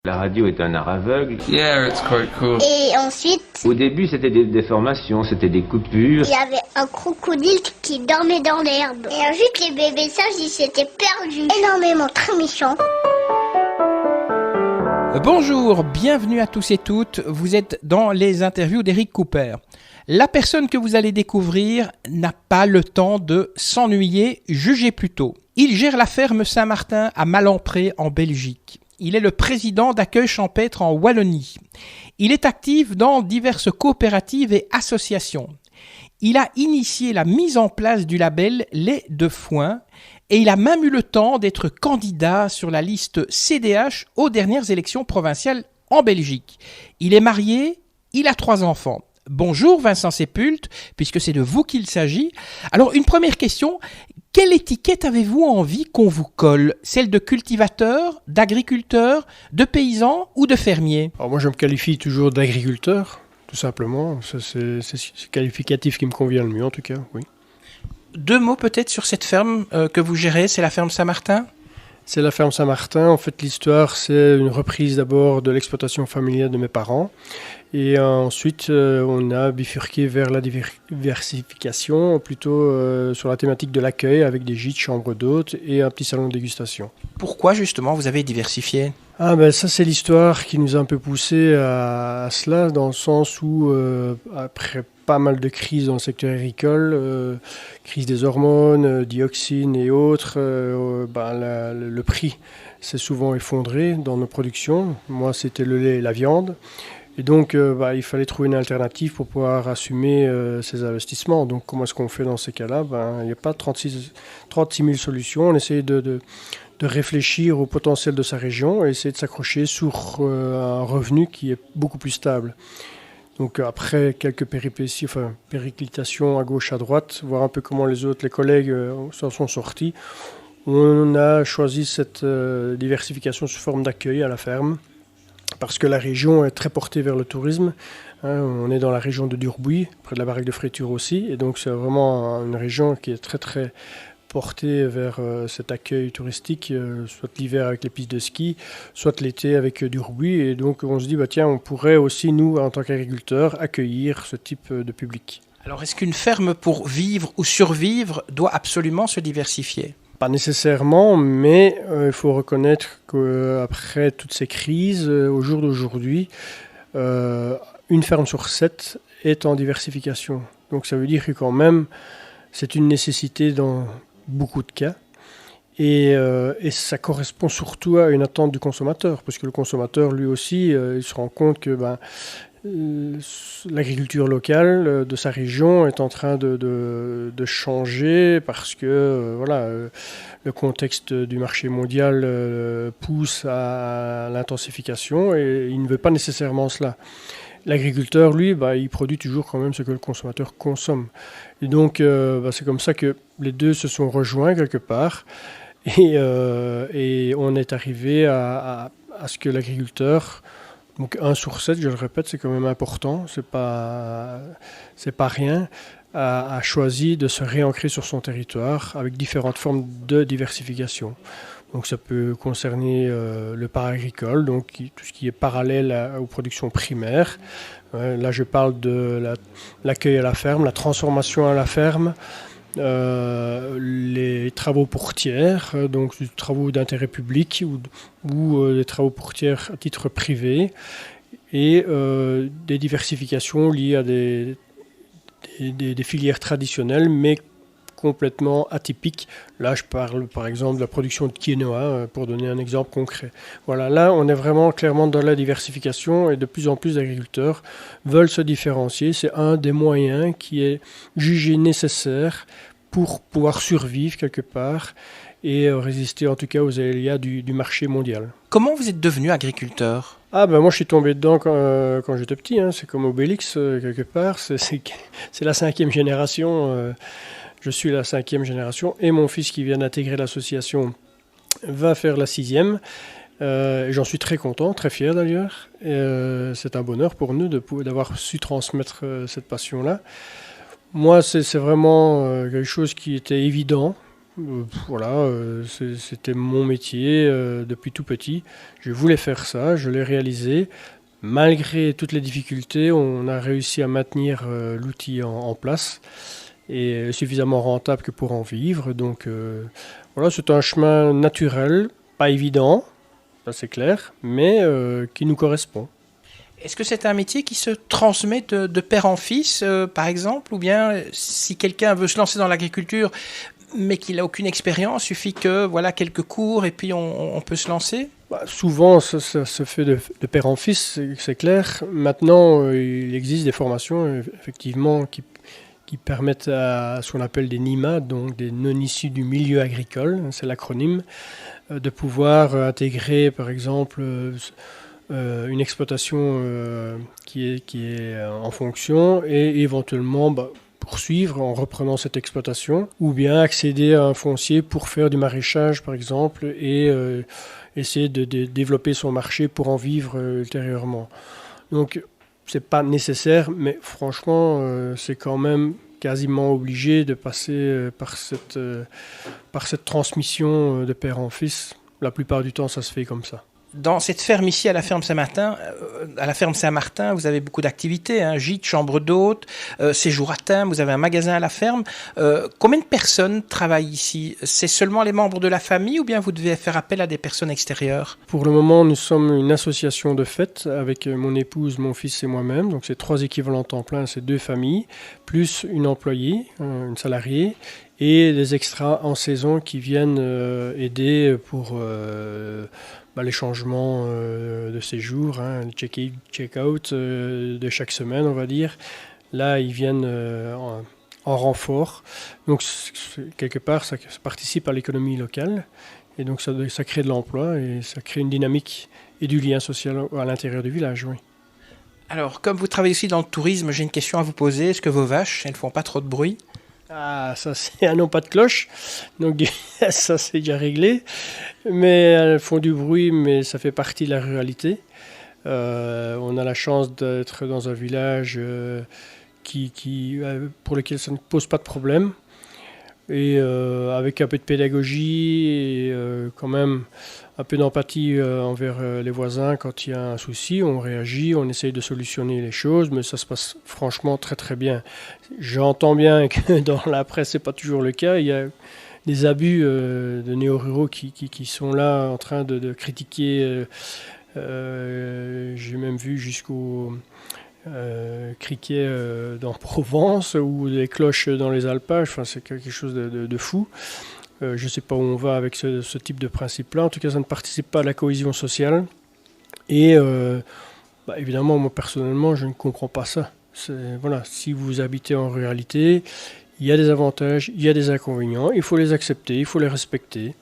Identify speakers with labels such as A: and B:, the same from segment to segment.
A: La radio est un art aveugle.
B: Yeah, it's quite cool.
C: Et ensuite,
A: Au début, c'était des déformations, c'était des coupures.
C: il y avait un crocodile qui dormait dans l'herbe. Et ensuite, les bébés sages, ils s'étaient perdus. Énormément, très méchants.
D: Bonjour, bienvenue à tous et toutes. Vous êtes dans les interviews d'Eric Cooper. La personne que vous allez découvrir n'a pas le temps de s'ennuyer, jugez plutôt. Il gère la ferme Saint-Martin à Malempré en Belgique. Il est le président d'Accueil Champêtre en Wallonie. Il est actif dans diverses coopératives et associations. Il a initié la mise en place du label Lait de Foin et il a même eu le temps d'être candidat sur la liste CDH aux dernières élections provinciales en Belgique. Il est marié, il a 3 enfants. Bonjour Vincent Sépulte, puisque c'est de vous qu'il s'agit. Alors une première question, quelle étiquette avez-vous envie qu'on vous colle ? Celle de cultivateur, d'agriculteur, de paysan ou de fermier ?
E: Alors moi je me qualifie toujours d'agriculteur, tout simplement. Ça, c'est le qualificatif qui me convient le mieux en tout cas, oui.
D: 2 mots peut-être sur cette ferme que vous gérez, c'est la ferme Saint-Martin ?
E: C'est la ferme Saint-Martin. En fait, l'histoire, c'est une reprise d'abord de l'exploitation familiale de mes parents. Et ensuite, on a bifurqué vers la diversification, plutôt sur la thématique de l'accueil, avec des gîtes, chambres d'hôtes et un petit salon de dégustation.
D: Pourquoi justement vous avez diversifié ?
E: Ah ben ça, c'est l'histoire qui nous a un peu poussé à cela, dans le sens où, après pas mal de crises dans le secteur agricole, crise des hormones, dioxines et autres, le prix s'est souvent effondré dans nos productions. Moi, c'était le lait et la viande. Et donc, il fallait trouver une alternative pour pouvoir assumer ces investissements. Donc, comment est-ce qu'on fait dans ces cas-là ? Il n'y a pas 36 000 solutions. On essaye de réfléchir au potentiel de sa région et essayer de s'accrocher sur un revenu qui est beaucoup plus stable. Donc après quelques péripéties, périclitations à gauche, à droite, voir un peu comment les collègues s'en sont sortis, on a choisi cette diversification sous forme d'accueil à la ferme, parce que la région est très portée vers le tourisme. On est dans la région de Durbuy, près de la Baraque de Fréture aussi, et donc c'est vraiment une région qui est très très portée vers cet accueil touristique, soit l'hiver avec les pistes de ski, soit l'été avec Durbuy. Et donc on se dit, on pourrait aussi, nous, en tant qu'agriculteurs, accueillir ce type de public.
D: Alors est-ce qu'une ferme, pour vivre ou survivre, doit absolument se diversifier ?
E: Pas nécessairement, mais il faut reconnaître qu'après toutes ces crises, au jour d'aujourd'hui, une ferme sur 7 est en diversification. Donc ça veut dire que quand même, c'est une nécessité dans beaucoup de cas. Et ça correspond surtout à une attente du consommateur, parce que le consommateur, lui aussi, il se rend compte que l'agriculture locale de sa région est en train de changer, parce que le contexte du marché mondial pousse à l'intensification et il ne veut pas nécessairement cela. L'agriculteur, lui, il produit toujours quand même ce que le consommateur consomme. Et donc, c'est comme ça que les deux se sont rejoints quelque part. Et on est arrivé à ce que l'agriculteur, donc 1 sur 7, je le répète, c'est quand même important, c'est pas rien, a choisi de se réancrer sur son territoire avec différentes formes de diversification. Donc ça peut concerner le paragricole, donc tout ce qui est parallèle aux productions primaires. Là, je parle de l'accueil à la ferme, la transformation à la ferme, les travaux pour tiers, donc des travaux d'intérêt public ou des travaux pour tiers à titre privé, et des diversifications liées à des filières traditionnelles, mais complètement atypiques. Là, je parle par exemple de la production de quinoa, pour donner un exemple concret. Voilà, là, on est vraiment clairement dans la diversification et de plus en plus d'agriculteurs veulent se différencier. C'est un des moyens qui est jugé nécessaire pour pouvoir survivre quelque part et résister en tout cas aux aléas du marché mondial.
D: Comment vous êtes devenu agriculteur ?
E: Moi je suis tombé dedans quand j'étais petit, c'est comme Obélix quelque part, c'est la 5e génération. Je suis la 5e génération et mon fils qui vient d'intégrer l'association va faire la 6e. J'en suis très content, très fier d'ailleurs. C'est un bonheur pour nous d'avoir su transmettre cette passion-là. Moi, c'est vraiment quelque chose qui était évident. C'était mon métier depuis tout petit. Je voulais faire ça, je l'ai réalisé. Malgré toutes les difficultés, on a réussi à maintenir l'outil en place et suffisamment rentable que pour en vivre. Donc c'est un chemin naturel, pas évident, ça c'est clair, mais qui nous correspond.
D: Est-ce que c'est un métier qui se transmet de père en fils, par exemple, ou bien si quelqu'un veut se lancer dans l'agriculture, mais qu'il n'a aucune expérience, suffit que quelques cours et puis on peut se lancer?
E: Souvent, ça se fait de père en fils, c'est clair. Maintenant, il existe des formations, effectivement, qui permettent à ce qu'on appelle des NIMA, donc des non issus du milieu agricole, c'est l'acronyme, de pouvoir intégrer, par exemple, une exploitation qui est en fonction et éventuellement poursuivre en reprenant cette exploitation ou bien accéder à un foncier pour faire du maraîchage par exemple et essayer de développer son marché pour en vivre ultérieurement. Donc c'est pas nécessaire mais franchement c'est quand même quasiment obligé de passer par cette transmission de père en fils. La plupart du temps ça se fait comme ça.
D: Dans cette ferme ici, à la ferme Saint-Martin, vous avez beaucoup d'activités, gîtes, chambres d'hôtes, séjour à thème, vous avez un magasin à la ferme. Combien de personnes travaillent ici? C'est seulement les membres de la famille ou bien vous devez faire appel à des personnes extérieures?
E: Pour le moment, nous sommes une association de fête avec mon épouse, mon fils et moi-même. Donc c'est 3 équivalents temps plein, c'est 2 familles, plus une employée, une salariée, et des extras en saison qui viennent aider pour les changements de séjour, le check-in, check-out de chaque semaine, on va dire. Là, ils viennent en renfort. Donc, quelque part, ça participe à l'économie locale. Et donc, ça crée de l'emploi et ça crée une dynamique et du lien social à l'intérieur du village, oui.
D: Alors, comme vous travaillez aussi dans le tourisme, j'ai une question à vous poser. Est-ce que vos vaches, elles ne font pas trop de bruit?
E: Ah, ça c'est un non pas de cloche, donc ça c'est déjà réglé. Mais elles font du bruit, mais ça fait partie de la ruralité. On a la chance d'être dans un village pour lequel ça ne pose pas de problème. Et avec un peu de pédagogie et quand même un peu d'empathie envers les voisins quand il y a un souci, on réagit, on essaye de solutionner les choses, mais ça se passe franchement très très bien. J'entends bien que dans la presse, c'est pas toujours le cas. Il y a des abus de néo-ruraux qui sont là en train de critiquer. J'ai même vu jusqu'au criquet dans Provence ou des cloches dans les alpages. Enfin, c'est quelque chose de fou. Je ne sais pas où on va avec ce type de principe-là. En tout cas, ça ne participe pas à la cohésion sociale. Et évidemment, moi personnellement, je ne comprends pas ça. Si vous habitez en ruralité, il y a des avantages, il y a des inconvénients. Il faut les accepter, il faut les respecter.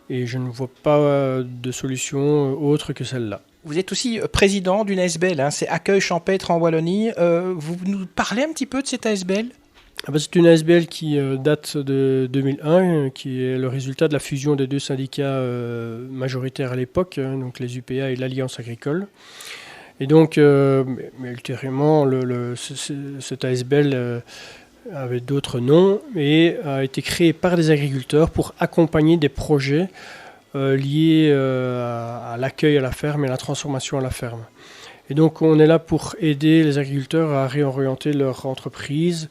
E: Et je ne vois pas de solution autre que celle-là.
D: Vous êtes aussi président d'une ASBL, c'est Accueil Champêtre en Wallonie. Vous nous parlez un petit peu de cette ASBL ?
E: C'est une ASBL qui date de 2001, qui est le résultat de la fusion des 2 syndicats majoritaires à l'époque, donc les UPA et l'Alliance agricole. Et donc, mais ultérieurement, cette ASBL avait d'autres noms et a été créée par des agriculteurs pour accompagner des projets liés à l'accueil à la ferme et à la transformation à la ferme. Et donc, on est là pour aider les agriculteurs à réorienter leur entreprise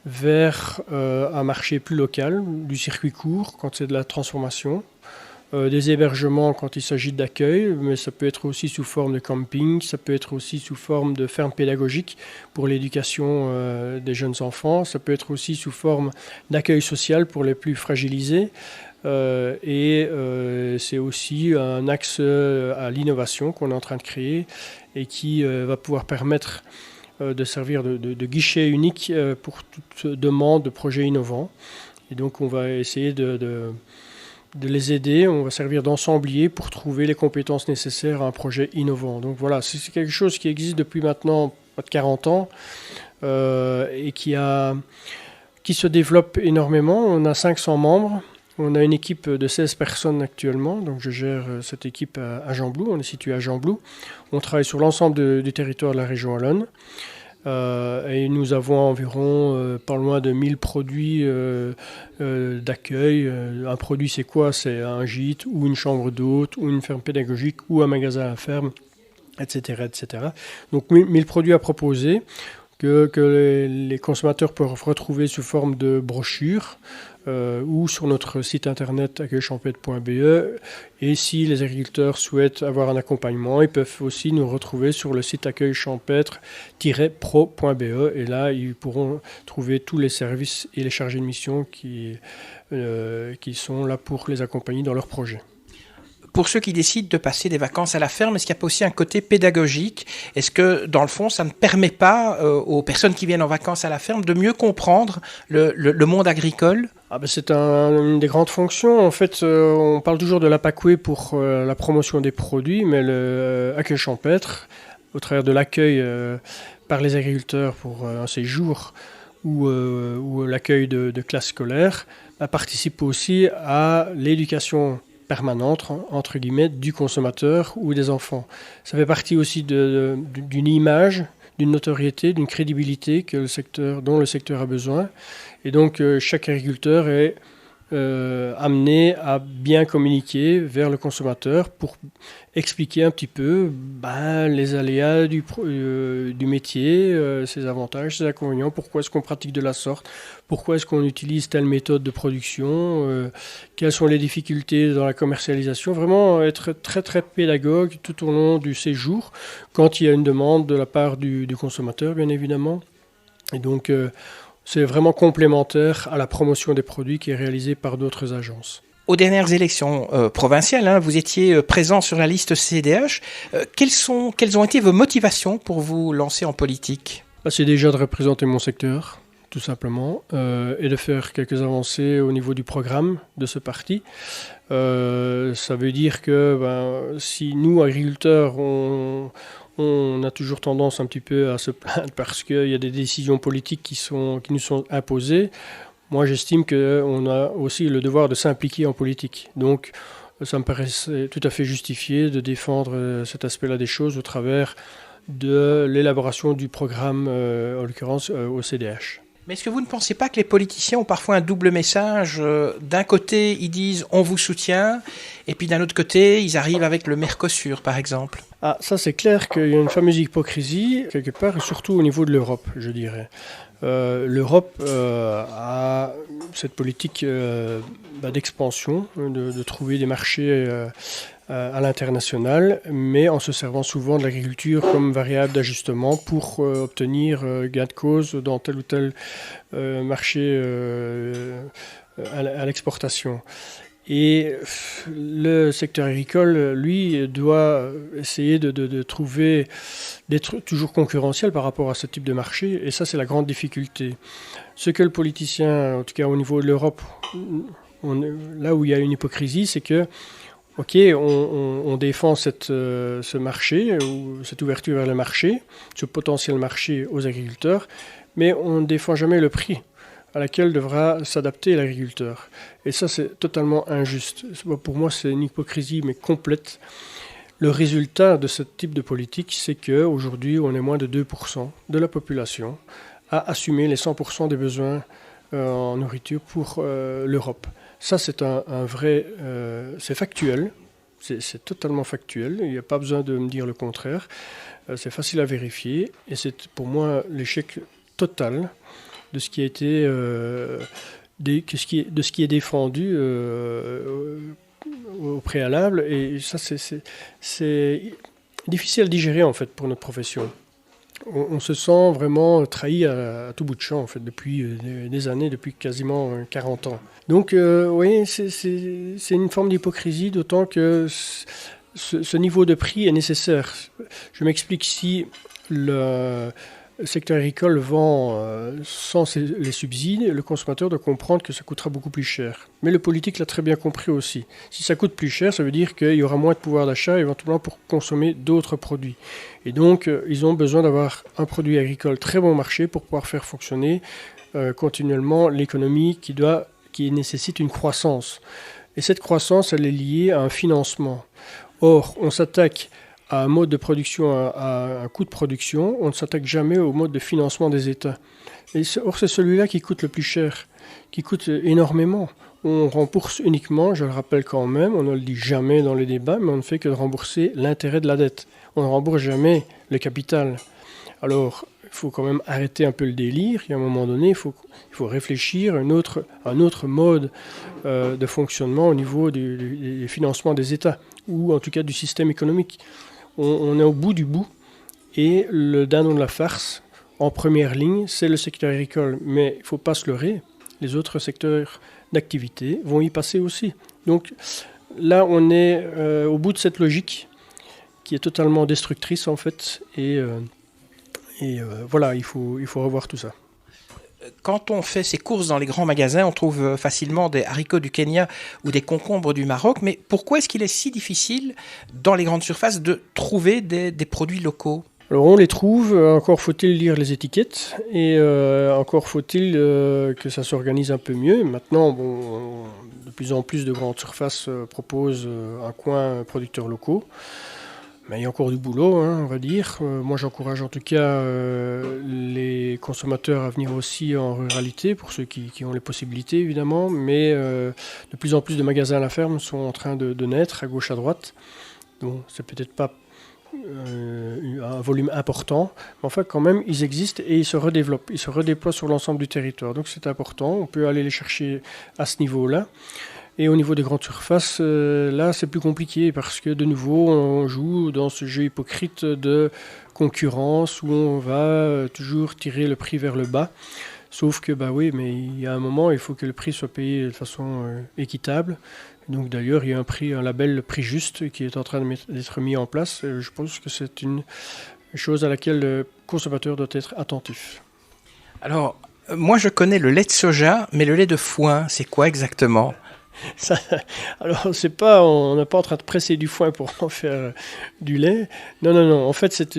E: vers un marché plus local, du circuit court quand c'est de la transformation, des hébergements quand il s'agit d'accueil, mais ça peut être aussi sous forme de camping, ça peut être aussi sous forme de ferme pédagogique pour l'éducation des jeunes enfants, ça peut être aussi sous forme d'accueil social pour les plus fragilisés, et c'est aussi un axe à l'innovation qu'on est en train de créer et qui va pouvoir permettre de servir de guichet unique pour toute demande de projets innovants. Et donc on va essayer de les aider, on va servir d'ensemblier pour trouver les compétences nécessaires à un projet innovant. Donc voilà, c'est quelque chose qui existe depuis maintenant pas de 40 ans et qui se développe énormément. On a 500 membres, on a une équipe de 16 personnes actuellement, donc je gère cette équipe à Gembloux, on est situé à Gembloux. On travaille sur l'ensemble du territoire de la région Wallonne. Et nous avons environ pas loin de 1000 produits d'accueil. Un produit, c'est quoi? C'est un gîte ou une chambre d'hôte ou une ferme pédagogique ou un magasin à la ferme, etc., etc. Donc 1000 produits à proposer que les consommateurs peuvent retrouver sous forme de brochures ou sur notre site internet accueilchampêtre.be. Et si les agriculteurs souhaitent avoir un accompagnement, ils peuvent aussi nous retrouver sur le site accueilchampêtre-pro.be. Et là, ils pourront trouver tous les services et les chargés de mission qui sont là pour les accompagner dans leurs projets.
D: Pour ceux qui décident de passer des vacances à la ferme, est-ce qu'il y a pas aussi un côté pédagogique? Est-ce que, dans le fond, ça ne permet pas aux personnes qui viennent en vacances à la ferme de mieux comprendre le monde agricole?
E: C'est une des grandes fonctions. En fait, on parle toujours de l'APACUE pour la promotion des produits, mais le accueil champêtre, au travers de l'accueil par les agriculteurs pour un séjour ou l'accueil de classes scolaires, participe aussi à l'éducation permanente, entre guillemets, du consommateur ou des enfants. Ça fait partie aussi d'une image, d'une notoriété, d'une crédibilité dont le secteur a besoin. Et donc, chaque agriculteur est amené à bien communiquer vers le consommateur pour expliquer un petit peu les aléas du métier, ses avantages, ses inconvénients, pourquoi est-ce qu'on pratique de la sorte, pourquoi est-ce qu'on utilise telle méthode de production, quelles sont les difficultés dans la commercialisation. Vraiment être très très pédagogue tout au long du séjour, quand il y a une demande de la part du consommateur, bien évidemment. Et donc, c'est vraiment complémentaire à la promotion des produits qui est réalisée par d'autres agences.
D: Aux dernières élections provinciales, vous étiez présent sur la liste CDH. Quelles ont été vos motivations pour vous lancer en politique?
E: C'est déjà de représenter mon secteur, tout simplement, et de faire quelques avancées au niveau du programme de ce parti. Ça veut dire que si nous, agriculteurs, on a toujours tendance un petit peu à se plaindre parce qu'il y a des décisions politiques qui nous sont imposées. Moi, j'estime qu'on a aussi le devoir de s'impliquer en politique. Donc, ça me paraissait tout à fait justifié de défendre cet aspect-là des choses au travers de l'élaboration du programme, en l'occurrence au CDH.
D: Mais est-ce que vous ne pensez pas que les politiciens ont parfois un double message? D'un côté, ils disent « on vous soutient » et puis d'un autre côté, ils arrivent avec le Mercosur, par exemple.
E: Ça c'est clair qu'il y a une fameuse hypocrisie, quelque part, et surtout au niveau de l'Europe, je dirais. L'Europe a cette politique d'expansion, de trouver des marchés à l'international, mais en se servant souvent de l'agriculture comme variable d'ajustement pour obtenir gain de cause dans tel ou tel marché à l'exportation. Et le secteur agricole, lui, doit essayer de trouver, d'être toujours concurrentiel par rapport à ce type de marché. Et ça, c'est la grande difficulté. Ce que le politicien, en tout cas au niveau de l'Europe, là où il y a une hypocrisie, c'est que, ok, on défend ce marché, ou cette ouverture vers le marché, ce potentiel marché aux agriculteurs, mais on ne défend jamais le prix à laquelle devra s'adapter l'agriculteur. Et ça, c'est totalement injuste. Pour moi, c'est une hypocrisie, mais complète. Le résultat de ce type de politique, c'est qu'aujourd'hui, on est moins de 2% de la population à assumer les 100% des besoins en nourriture pour l'Europe. Ça, c'est un vrai... c'est factuel. C'est totalement factuel. Il n'y a pas besoin de me dire le contraire. C'est facile à vérifier. Et c'est pour moi l'échec total de ce qui a été, de ce qui est défendu au préalable. Et ça, c'est difficile à digérer, en fait, pour notre profession. On se sent vraiment trahi à tout bout de champ, en fait, depuis des années, depuis quasiment 40 ans. Donc, oui, c'est une forme d'hypocrisie, d'autant que ce niveau de prix est nécessaire. Je m'explique, si le secteur agricole vend sans les subsides, le consommateur doit comprendre que ça coûtera beaucoup plus cher. Mais le politique l'a très bien compris aussi. Si ça coûte plus cher, ça veut dire qu'il y aura moins de pouvoir d'achat éventuellement pour consommer d'autres produits. Et donc, ils ont besoin d'avoir un produit agricole très bon marché pour pouvoir faire fonctionner continuellement l'économie qui nécessite une croissance. Et cette croissance, elle est liée à un financement. Or, on s'attaque à un mode de production, à un coût de production, on ne s'attaque jamais au mode de financement des États. Or, c'est celui-là qui coûte le plus cher, qui coûte énormément. On rembourse uniquement, je le rappelle quand même, on ne le dit jamais dans les débats, mais on ne fait que de rembourser l'intérêt de la dette. On ne rembourse jamais le capital. Alors, il faut quand même arrêter un peu le délire. Et à un moment donné, il faut réfléchir à un autre mode de fonctionnement au niveau du financement des États, ou en tout cas du système économique. On est au bout du bout, et le dindon de la farce, en première ligne, c'est le secteur agricole. Mais il ne faut pas se leurrer, les autres secteurs d'activité vont y passer aussi. Donc là, on est au bout de cette logique qui est totalement destructrice en fait, et voilà, il faut revoir tout ça.
D: Quand on fait ses courses dans les grands magasins, on trouve facilement des haricots du Kenya ou des concombres du Maroc, mais pourquoi est-ce qu'il est si difficile dans les grandes surfaces de trouver des produits locaux ?
E: Alors on les trouve, encore faut-il lire les étiquettes, et encore faut-il que ça s'organise un peu mieux. Maintenant, de plus en plus de grandes surfaces proposent un coin producteurs locaux. Mais il y a encore du boulot, on va dire. Moi, j'encourage en tout cas les consommateurs à venir aussi en ruralité, pour ceux qui ont les possibilités, évidemment. Mais de plus en plus de magasins à la ferme sont en train de naître, à gauche, à droite. Donc, c'est peut-être pas un volume important. Mais enfin, quand même, ils existent et ils se redéveloppent. Ils se redéploient sur l'ensemble du territoire. Donc, c'est important. On peut aller les chercher à ce niveau-là. Et au niveau des grandes surfaces, là, c'est plus compliqué parce que, de nouveau, on joue dans ce jeu hypocrite de concurrence où on va toujours tirer le prix vers le bas. Sauf que, bah oui, mais il y a un moment, il faut que le prix soit payé de façon équitable. Donc, d'ailleurs, il y a un label prix juste qui est en train d'être mis en place. Je pense que c'est une chose à laquelle le consommateur doit être attentif.
D: Alors, moi, je connais le lait de soja, mais le lait de foin, c'est quoi exactement ?
E: Alors, on n'est pas en train de presser du foin pour en faire du lait. Non. En fait, c'est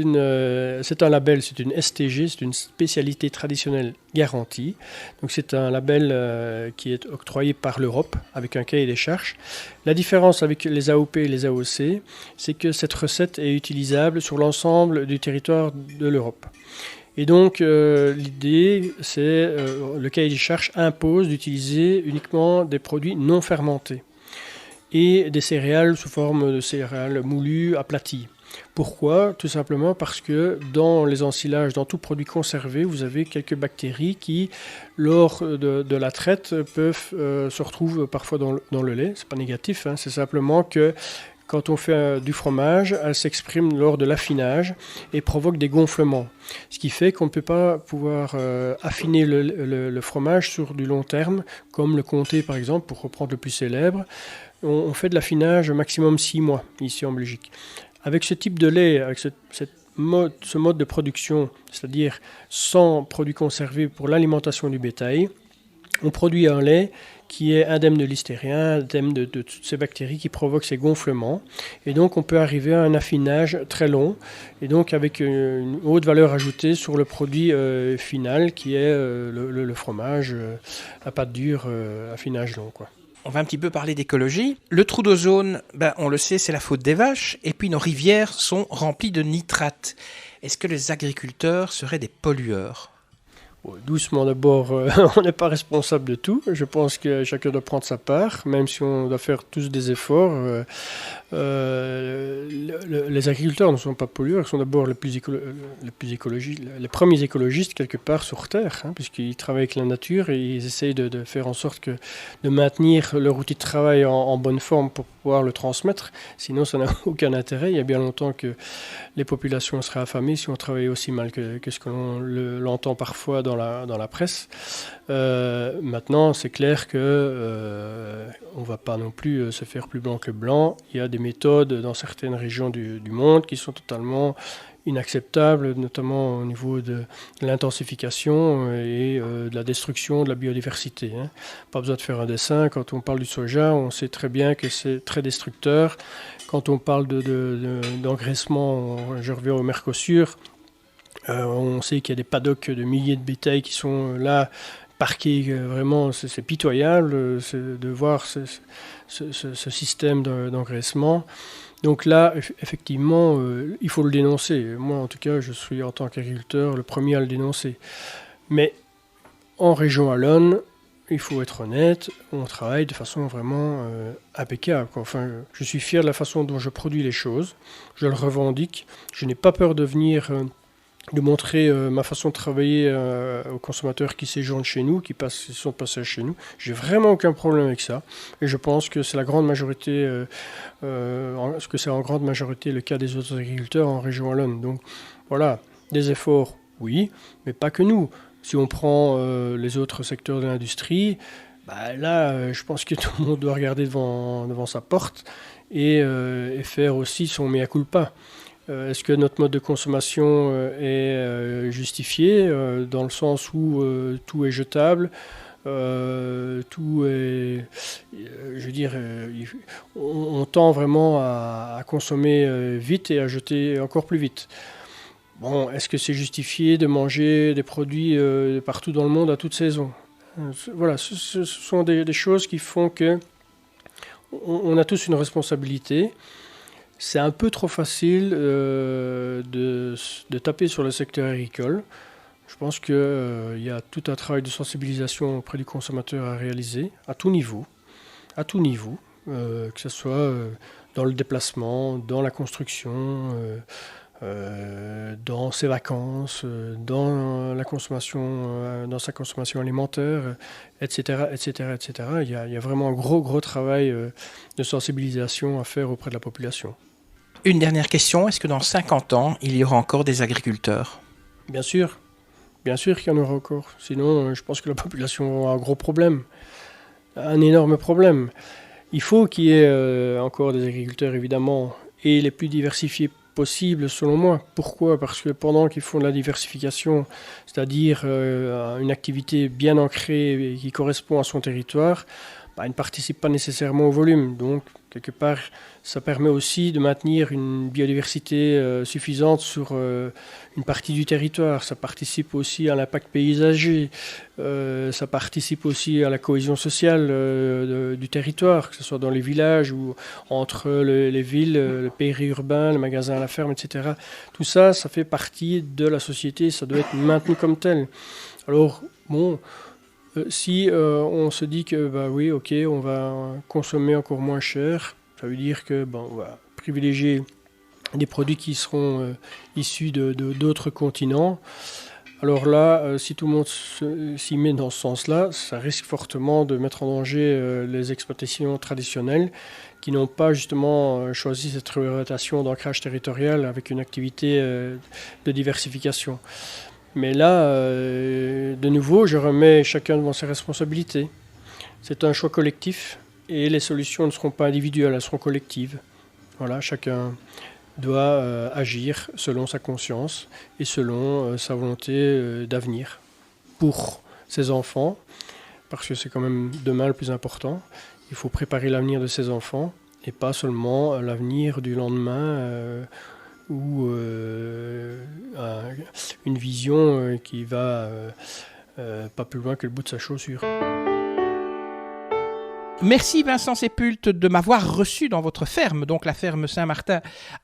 E: un label, c'est une STG, c'est une spécialité traditionnelle garantie. Donc, c'est un label qui est octroyé par l'Europe avec un cahier des charges. La différence avec les AOP et les AOC, c'est que cette recette est utilisable sur l'ensemble du territoire de l'Europe. Et donc, l'idée, c'est le cahier des charges impose d'utiliser uniquement des produits non fermentés et des céréales sous forme de céréales moulues, aplaties. Pourquoi ? Tout simplement parce que dans les ensilages, dans tout produit conservé, vous avez quelques bactéries qui, lors de la traite, peuvent se retrouver parfois dans le lait. C'est pas négatif, c'est simplement que quand on fait du fromage, elle s'exprime lors de l'affinage et provoque des gonflements. Ce qui fait qu'on ne peut pas pouvoir affiner le fromage sur du long terme, comme le comté par exemple, pour reprendre le plus célèbre. On fait de l'affinage maximum 6 mois ici en Belgique. Avec ce type de lait, avec ce mode de production, c'est-à-dire sans produits conservés pour l'alimentation du bétail, on produit un lait qui est indemne de listérien, indemne de toutes ces bactéries qui provoquent ces gonflements. Et donc, on peut arriver à un affinage très long, et donc avec une haute valeur ajoutée sur le produit final, qui est le fromage à pâte dure, affinage long, quoi.
D: On va un petit peu parler d'écologie. Le trou d'ozone, on le sait, c'est la faute des vaches. Et puis, nos rivières sont remplies de nitrates. Est-ce que les agriculteurs seraient des pollueurs ?
E: Doucement d'abord, on n'est pas responsable de tout. Je pense que chacun doit prendre sa part, même si on doit faire tous des efforts. Les agriculteurs ne sont pas pollueurs, ils sont d'abord les premiers écologistes quelque part sur Terre, puisqu'ils travaillent avec la nature et ils essayent de faire en sorte de maintenir leur outil de travail en bonne forme pour pouvoir le transmettre. Sinon, ça n'a aucun intérêt. Il y a bien longtemps que les populations seraient affamées si on travaillait aussi mal que ce que l'entend parfois dans la presse. Maintenant, c'est clair que on ne va pas non plus se faire plus blanc que blanc. Il y a des méthodes dans certaines régions du monde qui sont totalement inacceptables, notamment au niveau de l'intensification et de la destruction de la biodiversité. Pas besoin de faire un dessin. Quand on parle du soja, on sait très bien que c'est très destructeur. Quand on parle d'engraissement, je reviens au Mercosur, on sait qu'il y a des paddocks de milliers de bétail qui sont là, parqués, vraiment, c'est pitoyable de voir ce système d'engraissement. Donc là, effectivement, il faut le dénoncer. Moi, en tout cas, je suis en tant qu'agriculteur le premier à le dénoncer. Mais en région wallonne, il faut être honnête, on travaille de façon vraiment impeccable. Enfin, je suis fier de la façon dont je produis les choses. Je le revendique. Je n'ai pas peur de venir, de montrer ma façon de travailler aux consommateurs qui séjournent chez nous, qui sont de passage chez nous. J'ai vraiment aucun problème avec ça. Et je pense que c'est la grande majorité, en grande majorité le cas des autres agriculteurs en région wallonne. Donc voilà, des efforts, oui, mais pas que nous. Si on prend les autres secteurs de l'industrie, là, je pense que tout le monde doit regarder devant sa porte et faire aussi son mea culpa. Est-ce que notre mode de consommation est justifié dans le sens où tout est jetable, tout est, on tend vraiment à consommer vite et à jeter encore plus vite. Bon, est-ce que c'est justifié de manger des produits partout dans le monde à toute saison ? Voilà, ce sont des choses qui font que on a tous une responsabilité. C'est un peu trop facile de taper sur le secteur agricole. Je pense qu'il y a tout un travail de sensibilisation auprès du consommateur à réaliser, à tout niveau, que ce soit dans le déplacement, dans la construction, dans ses vacances, dans la consommation, dans sa consommation alimentaire, etc., etc., etc. Il y a vraiment un gros travail de sensibilisation à faire auprès de la population.
D: Une dernière question, est-ce que dans 50 ans, il y aura encore des agriculteurs ?
E: Bien sûr qu'il y en aura encore. Sinon, je pense que la population aura un gros problème, un énorme problème. Il faut qu'il y ait encore des agriculteurs, évidemment, et les plus diversifiés possible, selon moi. Pourquoi ? Parce que pendant qu'ils font de la diversification, c'est-à-dire une activité bien ancrée et qui correspond à son territoire, ils ne participent pas nécessairement au volume. Donc, quelque part, ça permet aussi de maintenir une biodiversité suffisante sur une partie du territoire. Ça participe aussi à l'impact paysager. Ça participe aussi à la cohésion sociale du territoire, que ce soit dans les villages ou entre les villes, le périurbain, le magasin à la ferme, etc. Tout ça, ça fait partie de la société. Ça doit être maintenu comme tel. Alors, bon... si on se dit que oui, ok, on va consommer encore moins cher, ça veut dire que on va privilégier des produits qui seront issus d'autres continents. Alors là, si tout le monde s'y met dans ce sens-là, ça risque fortement de mettre en danger les exploitations traditionnelles qui n'ont pas justement choisi cette orientation d'ancrage territorial avec une activité de diversification. Mais là, de nouveau, je remets chacun devant ses responsabilités. C'est un choix collectif et les solutions ne seront pas individuelles, elles seront collectives. Voilà, chacun doit agir selon sa conscience et selon sa volonté d'avenir pour ses enfants, parce que c'est quand même demain le plus important. Il faut préparer l'avenir de ses enfants et pas seulement l'avenir du lendemain ou une vision qui va pas plus loin que le bout de sa chaussure.
D: Merci Vincent Sépulte de m'avoir reçu dans votre ferme, donc la ferme Saint-Martin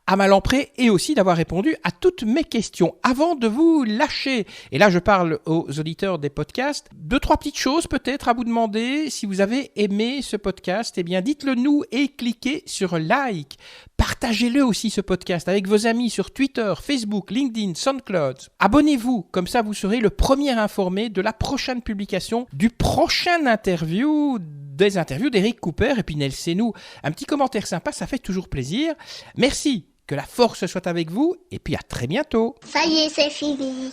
D: à Malempré, et aussi d'avoir répondu à toutes mes questions. Avant de vous lâcher, et là je parle aux auditeurs des podcasts, 2-3 petites choses peut-être à vous demander. Si vous avez aimé ce podcast, eh bien dites-le nous et cliquez sur like. Partagez-le aussi ce podcast avec vos amis sur Twitter, Facebook, LinkedIn, SoundCloud. Abonnez-vous, comme ça vous serez le premier informé de la prochaine publication, du prochain interview, des interviews d'Eric Cooper. Et puis laissez-nous un petit commentaire sympa, ça fait toujours plaisir. Merci, que la force soit avec vous et puis à très bientôt.
C: Ça y est, c'est fini.